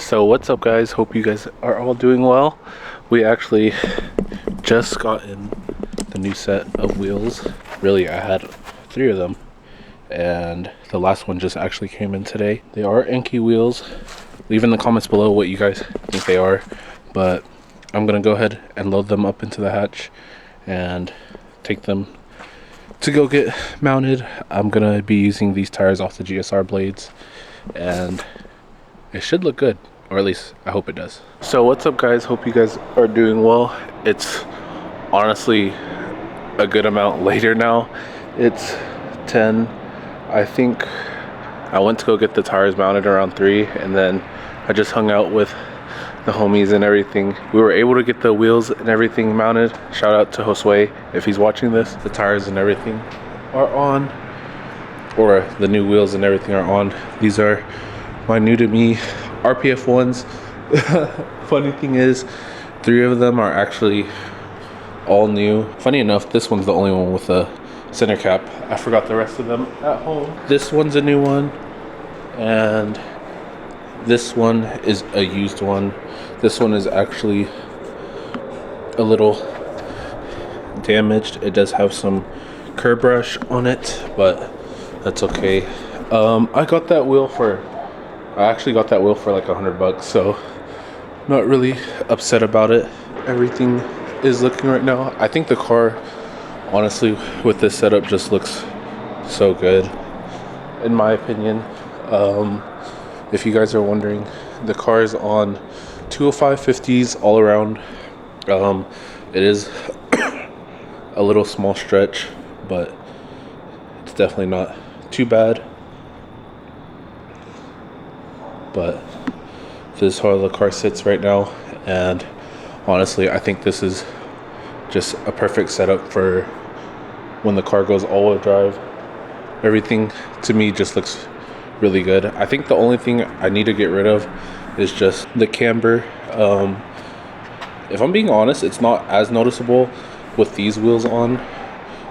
So what's up, guys? Hope you guys are all doing well. We actually just got in the new set of wheels. Really, I had 3 of them, and the last one just actually came in today. They are Enki wheels. Leave in the comments below what you guys think they are, but I'm gonna go ahead and load them up into the hatch and take them to go get mounted. I'm gonna be using these tires off the GSR blades, and it should look good, or at least I hope it does. So what's up, guys? Hope you guys are doing well. It's honestly a good amount later now. It's 10. I think I went to go get the tires mounted around 3, and then I just hung out with the homies and everything. We were able to get the wheels and everything mounted. Shout out to Josue if he's watching this. The tires and everything are on, or the new wheels and everything are on. These are my new to me RPF ones. Funny thing is, 3 of them are actually all new. Funny enough, this one's the only one with a center cap. I forgot the rest of them at home. This one's a new one, and this one is a used one. This one is actually a little damaged. It does have some curb brush on it, but that's okay. I actually got that wheel for like $100, so not really upset about it. Everything is looking right now. I think the car, honestly, with this setup just looks so good, in my opinion. If you guys are wondering, the car is on 205 50s all around. It is a little small stretch, but it's definitely not too bad. But this is how the car sits right now, and honestly, I think this is just a perfect setup for when the car goes all-wheel drive. Everything to me just looks really good. I think the only thing I need to get rid of is just the camber. If I'm being honest, it's not as noticeable with these wheels on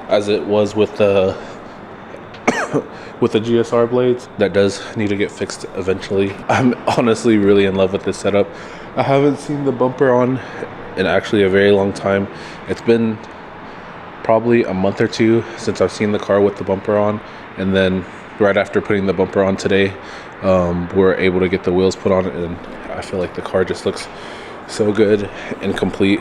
as it was with the with the GSR blades. That does need to get fixed eventually. I'm honestly really in love with this setup. I haven't seen the bumper on in actually a very long time. It's been probably a month or 2 since I've seen the car with the bumper on, and then right after putting the bumper on today, we're able to get the wheels put on it, and I feel like the car just looks so good and complete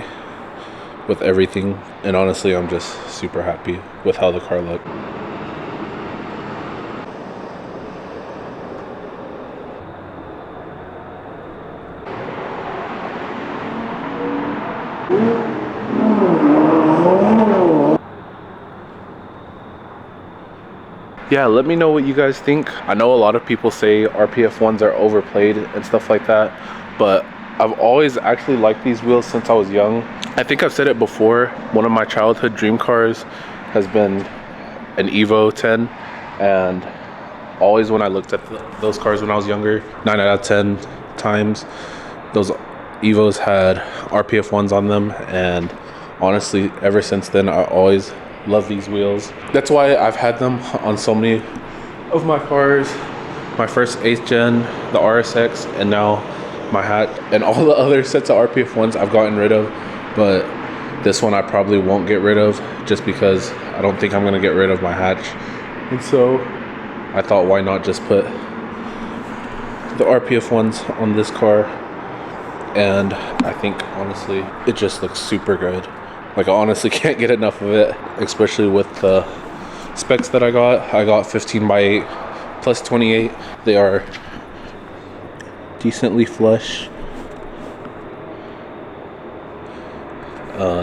with everything. And honestly, I'm just super happy with how the car looked. Yeah, let me know what you guys think. I know a lot of people say RPF ones are overplayed and stuff like that, but I've always actually liked these wheels since I was young. I think I've said it before, one of my childhood dream cars has been an Evo 10, and always when I looked at those cars when I was younger, 9 out of 10 times those Evos had RPF ones on them, and honestly, ever since then, I always love these wheels. That's why I've had them on so many of my cars. My first 8th gen, the RSX, and now my Hat, and all the other sets of RPF ones I've gotten rid of, but this one I probably won't get rid of just because I don't think I'm gonna get rid of my hatch. And so I thought, why not just put the RPF ones on this car, and I think honestly it just looks super good. Like, I honestly can't get enough of it, especially with the specs that I got. I got 15x8 plus 28. They are decently flush.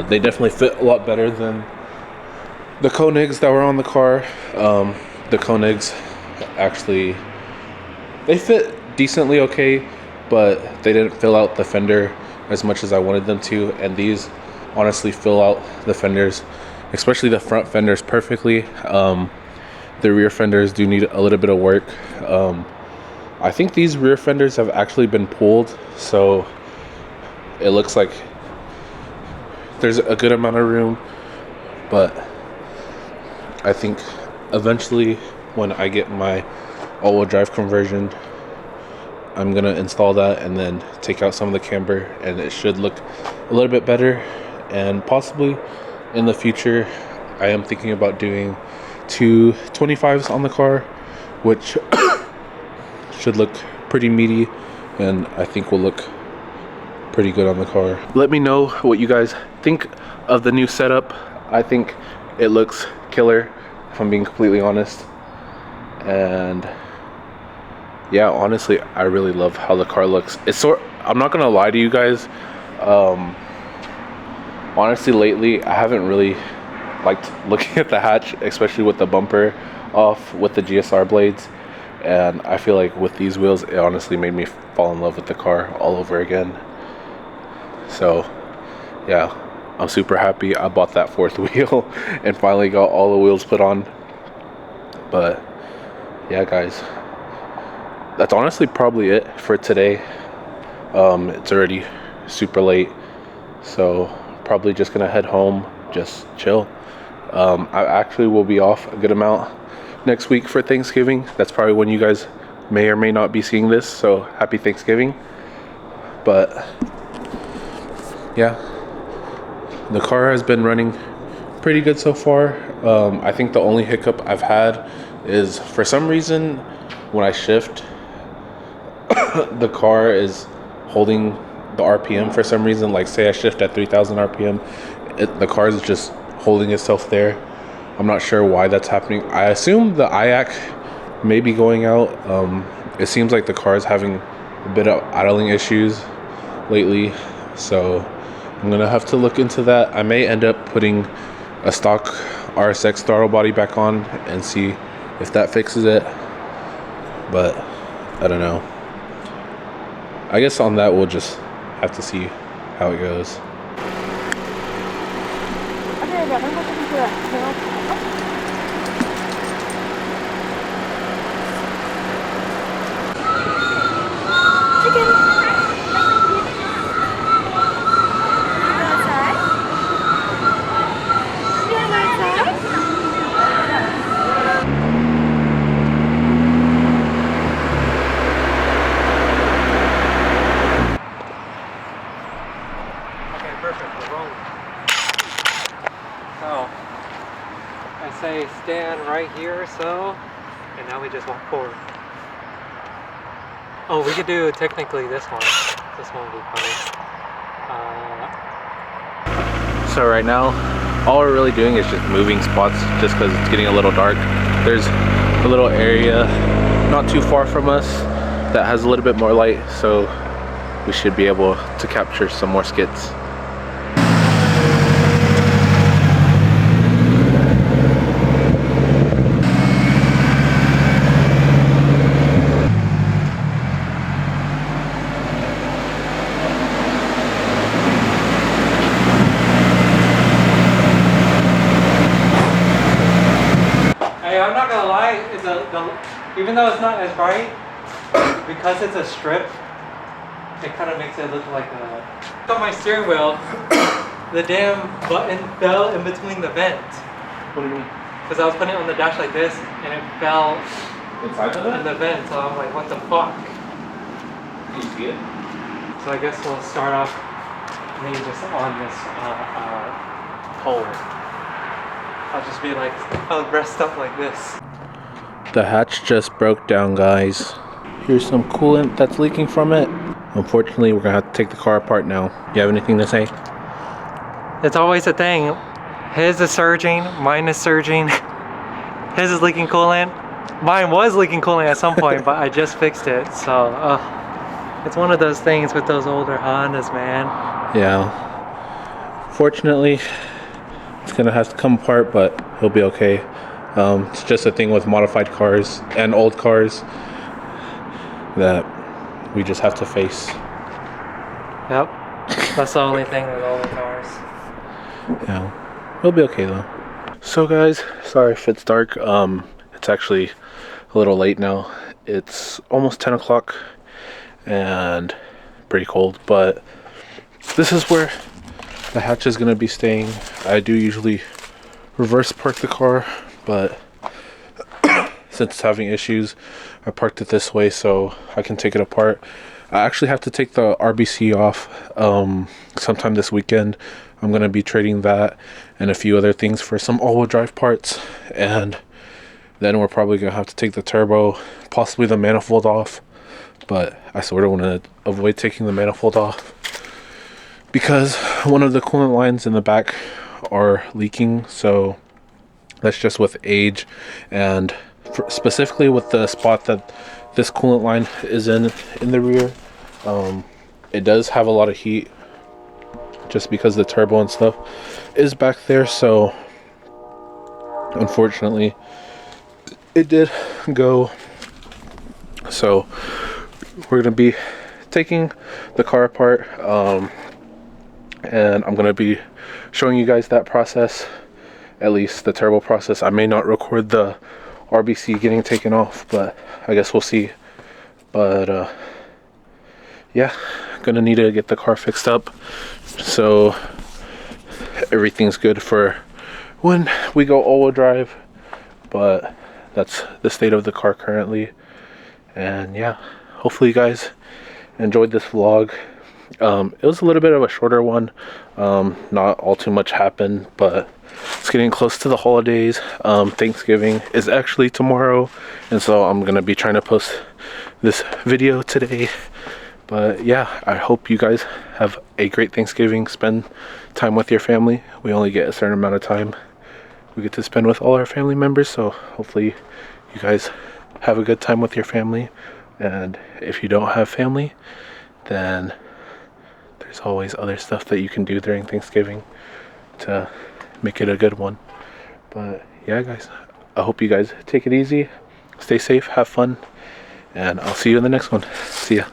They definitely fit a lot better than the Koenigs that were on the car. The Koenigs actually, they fit decently okay, but they didn't fill out the fender as much as I wanted them to, and these honestly fill out the fenders, especially the front fenders, perfectly. The rear fenders do need a little bit of work. I think these rear fenders have actually been pulled, so it looks like there's a good amount of room, but I think eventually when I get my all-wheel drive conversion, I'm gonna install that and then take out some of the camber, and it should look a little bit better. And possibly in the future, I am thinking about doing 2 25s on the car, which should look pretty meaty, and I think will look pretty good on the car. Let me know what you guys think of the new setup. I think it looks killer, if I'm being completely honest. And yeah, honestly, I really love how the car looks. I'm not gonna lie to you guys, honestly lately I haven't really liked looking at the hatch, especially with the bumper off with the GSR blades. And I feel like with these wheels, it honestly made me fall in love with the car all over again. So yeah, I'm super happy I bought that 4th wheel and finally got all the wheels put on. But yeah guys, that's honestly probably it for today. It's already super late, so probably just gonna head home, just chill. I actually will be off a good amount next week for Thanksgiving. That's probably when you guys may or may not be seeing this, so happy Thanksgiving. But yeah, the car has been running pretty good so far. I think the only hiccup I've had is, for some reason, when I shift, the car is holding the RPM for some reason. Like say I shift at 3,000 RPM, the car is just holding itself there. I'm not sure why that's happening. I assume the IAC may be going out. It seems like the car is having a bit of idling issues lately, so I'm gonna have to look into that. I may end up putting a stock RSX throttle body back on and see if that fixes it, but I don't know. I guess on that we'll just have to see how it goes. Say stand right here, so, and now we just walk forward. Oh, we could do technically this one. This one would be funny. So right now, all we're really doing is just moving spots, just because it's getting a little dark. There's a little area not too far from us that has a little bit more light, so we should be able to capture some more skits. I'm not gonna lie, even though it's not as bright, because it's a strip, it kind of makes it look like a... On my steering wheel, the damn button fell in between the vents. What do you mean? Because I was putting it on the dash like this, and it fell inside of it? In the vent, so I'm like, what the fuck? Can you see it? So I guess we'll start off maybe just on this pole. I'll just be like, I'll rest up like this. The hatch just broke down, guys. Here's some coolant that's leaking from it. Unfortunately, we're gonna have to take the car apart now. You have anything to say? It's always a thing. His is surging, mine is surging. His is leaking coolant. Mine was leaking coolant at some point, but I just fixed it. So, it's one of those things with those older Hondas, man. Yeah. Fortunately, it's gonna have to come apart, but he'll be okay. It's just a thing with modified cars and old cars that we just have to face. Yep. That's the only thing with older cars. Yeah. He'll be okay though. So guys, sorry if it's dark. It's actually a little late now. It's almost 10 o'clock and pretty cold, but this is where the hatch is gonna be staying. I do usually reverse park the car, but since it's having issues I parked it this way so I can take it apart. I actually have to take the RBC off sometime this weekend. I'm going to be trading that and a few other things for some all-wheel drive parts, and then we're probably going to have to take the turbo, possibly the manifold off, but I sort of want to avoid taking the manifold off because one of the coolant lines in the back are leaking. So that's just with age, and specifically with the spot that this coolant line is in the rear, it does have a lot of heat just because the turbo and stuff is back there. So unfortunately it did go. So we're gonna be taking the car apart, and I'm gonna be showing you guys that process, at least the turbo process. I may not record the RBC getting taken off, but I guess we'll see. But yeah, gonna need to get the car fixed up so everything's good for when we go all-wheel drive. But that's the state of the car currently. And yeah, hopefully you guys enjoyed this vlog. It was a little bit of a shorter one. Not all too much happened, but it's getting close to the holidays. Thanksgiving is actually tomorrow, and so I'm gonna be trying to post this video today. But yeah, I hope you guys have a great Thanksgiving. Spend time with your family. We only get a certain amount of time we get to spend with all our family members, so hopefully you guys have a good time with your family. And if you don't have family, then there's always other stuff that you can do during Thanksgiving to make it a good one. But yeah, guys, I hope you guys take it easy, stay safe, have fun, and I'll see you in the next one. See ya.